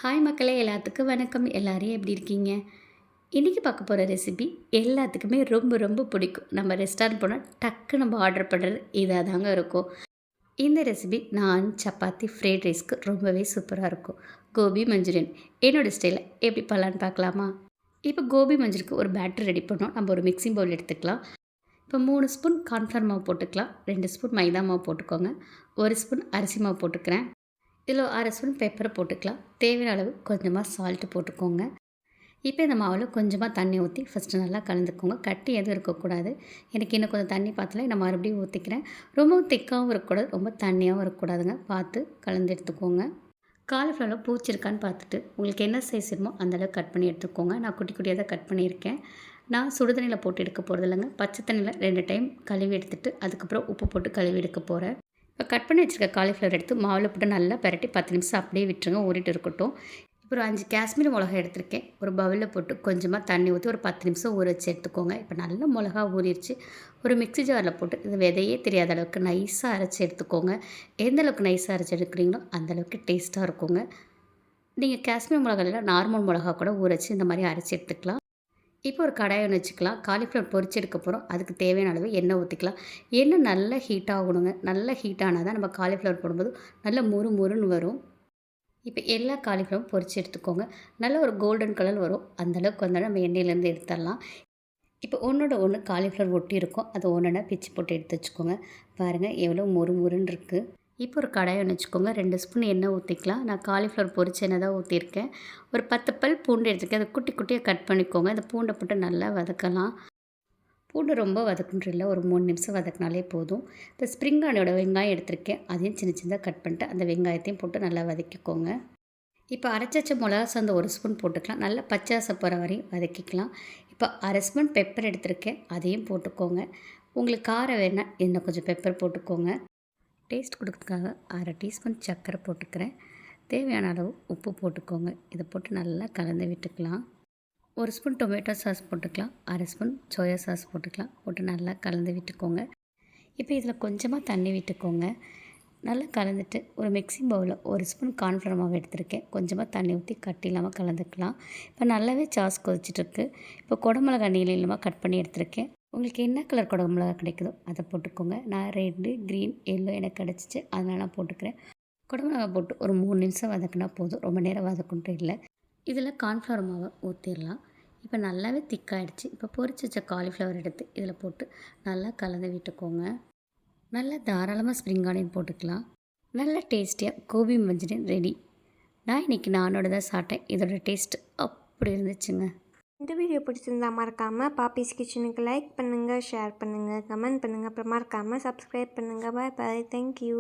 Hi மக்களே, எல்லாத்துக்கும் வணக்கம். எல்லாரையும் எப்படி இருக்கீங்க? இன்றைக்கி பார்க்க போகிற ரெசிபி எல்லாத்துக்குமே ரொம்ப ரொம்ப பிடிக்கும். நம்ம ரெஸ்டாரண்ட் போனால் டக்கு நம்ம ஆர்டர் பண்ணுறது இதாக தாங்க இருக்கும். இந்த ரெசிபி நான் சப்பாத்தி ஃப்ரைட் ரைஸ்க்கு ரொம்பவே சூப்பராக இருக்கும். கோபி மஞ்சூரியன் என்னோடய ஸ்டைலில் எப்படி பண்ணலான்னு பார்க்கலாமா? இப்போ கோபி மஞ்சூரியனுக்கு ஒரு பேட்டர் ரெடி பண்ணோம். நம்ம ஒரு மிக்சிங் பவுல் எடுத்துக்கலாம். இப்போ 3 ஸ்பூன் கார்ன்ஃப்ளவர் மாவு போட்டுக்கலாம். 2 ஸ்பூன் மைதா மாவு போட்டுக்கோங்க. 1 ஸ்பூன் அரிசி மாவு போட்டுக்கிறேன். இதில் 1/2 ஸ்பூன் பெப்பரை போட்டுக்கலாம். தேவையான அளவு கொஞ்சமாக சால்ட்டு போட்டுக்கோங்க. இப்போ இந்த மாவில் கொஞ்சமாக தண்ணி ஊற்றி ஃபஸ்ட்டு நல்லா கலந்துக்கோங்க. கட்டி எதுவும் இருக்கக்கூடாது. எனக்கு இன்னும் கொஞ்சம் தண்ணி பார்த்தல நான் மறுபடியும் ஊற்றிக்கிறேன். ரொம்ப திக்காகவும் இருக்கக்கூடாது, ரொம்ப தண்ணியாகவும் இருக்கக்கூடாதுங்க. பார்த்து கலந்து எடுத்துக்கோங்க. காலிஃப்ளவரில் பூச்சி இருக்கான்னு பார்த்துட்டு உங்களுக்கு என்ன சைஸ் வேணுமோ அந்தளவுக்கு கட் பண்ணி எடுத்துக்கோங்க. நான் குட்டி குட்டியாக தான் கட் பண்ணியிருக்கேன். நான் சுடுதண்ணியில் போட்டு எடுக்க போகிறது இல்லைங்க. பச்சை தண்ணியில் 2 டைம் கழுவி எடுத்துகிட்டு அதுக்கப்புறம் உப்பு போட்டு கழுவி எடுக்க போகிறேன். இப்போ கட் பண்ணி வச்சுருக்க காலிஃப்ளவர் எடுத்து மாவில் போட்டு நல்லா பரட்டி 10 நிமிஷம் அப்படியே விட்டுருங்க, ஊறிட்டு இருக்கட்டும். இப்போ ஒரு 5 காஷ்மீர் மிளகா எடுத்திருக்கேன். ஒரு பவுலில் போட்டு கொஞ்சமாக தண்ணி ஊற்றி ஒரு 10 நிமிஷம் ஊற வச்சு எடுத்துக்கோங்க. இப்போ நல்ல மிளகா ஊறிடுச்சு. ஒரு மிக்ஸி ஜாரில் போட்டு இது விதையே தெரியாத அளவுக்கு நைஸாக அரைச்சி எடுத்துக்கோங்க. எந்த அளவுக்கு நைஸாக அரைச்சி எடுக்கிறீங்களோ அந்தளவுக்கு டேஸ்ட்டாக இருக்குங்க. நீங்கள் காஷ்மீர் மிளகா இல்லை நார்மல் மிளகா கூட ஊற வச்சு இந்த மாதிரி அரைச்சி எடுத்துக்கலாம். இப்போ ஒரு கடாயை ஒன்று வச்சுக்கலாம். காலிஃப்ளவர் பொரிச்சு எடுக்க போகிறோம். அதுக்கு தேவையான அளவு எண்ணெய் ஊற்றிக்கலாம். எண்ணெய் நல்லா ஹீட் ஆகணுங்க. நல்லா ஹீட் ஆனால் தான் நம்ம காலிஃப்ளவர் போடும்போது நல்லா மொறு மொறுன்னு வரும். இப்போ எல்லா காலிஃப்ளவரும் பொரிச்சு எடுத்துக்கோங்க. நல்ல ஒரு கோல்டன் கலர் வரும். அந்தளவுக்கு வந்தாலும் நம்ம எண்ணெயிலேருந்து எடுத்துடலாம். இப்போ ஒன்றோட ஒன்று காலிஃப்ளவர் ஒட்டி இருக்கும். அதை ஒன்றா பிச்சு போட்டு எடுத்து வச்சுக்கோங்க. பாருங்கள் எவ்வளோ மொறு மொறுன்னு இருக்குது. இப்போ ஒரு கடாயை ஒன்று வச்சுக்கோங்க. 2 ஸ்பூன் எண்ணெய் ஊற்றிக்கலாம். நான் காலிஃப்ளவர் பொரிச்ச எண்ணெய் தான் ஊற்றிருக்கேன். ஒரு 10 பல் பூண்டு எடுத்துருக்கேன். அதை குட்டி குட்டியாக கட் பண்ணிக்கோங்க. இந்த பூண்டை போட்டு நல்லா வதக்கலாம். பூண்டு ரொம்ப வதக்குன்றில்ல, ஒரு 3 நிமிஷம் வதக்கினாலே போதும். இப்போ ஸ்ப்ரிங் ஆனியோட வெங்காயம் எடுத்திருக்கேன். அதையும் சின்ன சின்னதாக கட் பண்ணிட்டு அந்த வெங்காயத்தையும் போட்டு நல்லா வதக்கிக்கோங்க. இப்போ அரைச்ச மிளகா சாந்து 1 ஸ்பூன் போட்டுக்கலாம். நல்லா பச்சை வாசம் போகிற வரையும் வதக்கிக்கலாம். இப்போ 1/2 ஸ்பூன் பெப்பர் எடுத்திருக்கேன். அதையும் போட்டுக்கோங்க. உங்களுக்கு காரம் வேணால் இன்னும் கொஞ்சம் பெப்பர் போட்டுக்கோங்க. டேஸ்ட் கொடுக்கறதுக்காக 1/2 டீஸ்பூன் சர்க்கரை போட்டுக்கிறேன். தேவையான அளவு உப்பு போட்டுக்கோங்க. இதை போட்டு நல்லா கலந்து விட்டுக்கலாம். 1 ஸ்பூன் டொமேட்டோ சாஸ் போட்டுக்கலாம். 1/2 ஸ்பூன் சோயா சாஸ் போட்டுக்கலாம். போட்டு நல்லா கலந்து விட்டுக்கோங்க. இப்போ இதில் கொஞ்சமாக தண்ணி விட்டுக்கோங்க. நல்லா கலந்துட்டு ஒரு மிக்சிங் பவுலில் 1 ஸ்பூன் கார்ன்ஃப்ளவர் மாவு எடுத்திருக்கேன். கொஞ்சமாக தண்ணி ஊற்றி கட்டி இல்லாமல் கலந்துக்கலாம். இப்போ நல்லாவே சாஸ் கொதிச்சிட்ருக்கு. இப்போ குடமிளகா நீளம் இல்லாமல் கட் பண்ணி எடுத்திருக்கேன். உங்களுக்கு என்ன கலர் குடமிளகா கிடைக்குதோ அதை போட்டுக்கோங்க. நான் ரெட்டு, க்ரீன், எல்லோ எனக்கு கிடச்சிச்சு, அதனால் நான் போட்டுக்கிறேன். குடமிளகா போட்டு ஒரு 3 நிமிஷம் வதக்கினா போதும். ரொம்ப நேரம் வதக்குன்ட்டு இல்லை. இதில் கார்ன்ஃப்ளவர் மாவை ஊற்றிடலாம். இப்போ நல்லாவே திக்காகிடுச்சு. இப்போ பொரிச்சு வச்ச காலிஃப்ளவர் எடுத்து இதில் போட்டு நல்லா கலந்து விட்டுக்கோங்க. நல்லா தாராளமாக ஸ்ப்ரிங் ஆனியன் போட்டுக்கலாம். நல்லா டேஸ்டியாக கோபி மஞ்சூரியன் ரெடி. நான் இன்றைக்கி நானோட தான் சாப்பிட்டேன். இதோட டேஸ்ட் அப்படி இருந்துச்சுங்க. இந்த வீடியோ பிடிச்சிருந்தா மறக்காமல் பாப்பீஸ் கிச்சனுக்கு லைக் பண்ணுங்கள், ஷேர் பண்ணுங்கள், கமெண்ட் பண்ணுங்கள். அப்புறம் மறக்காமல் சப்ஸ்கிரைப் பண்ணுங்கள். பாய் பாய். தேங்க்யூ.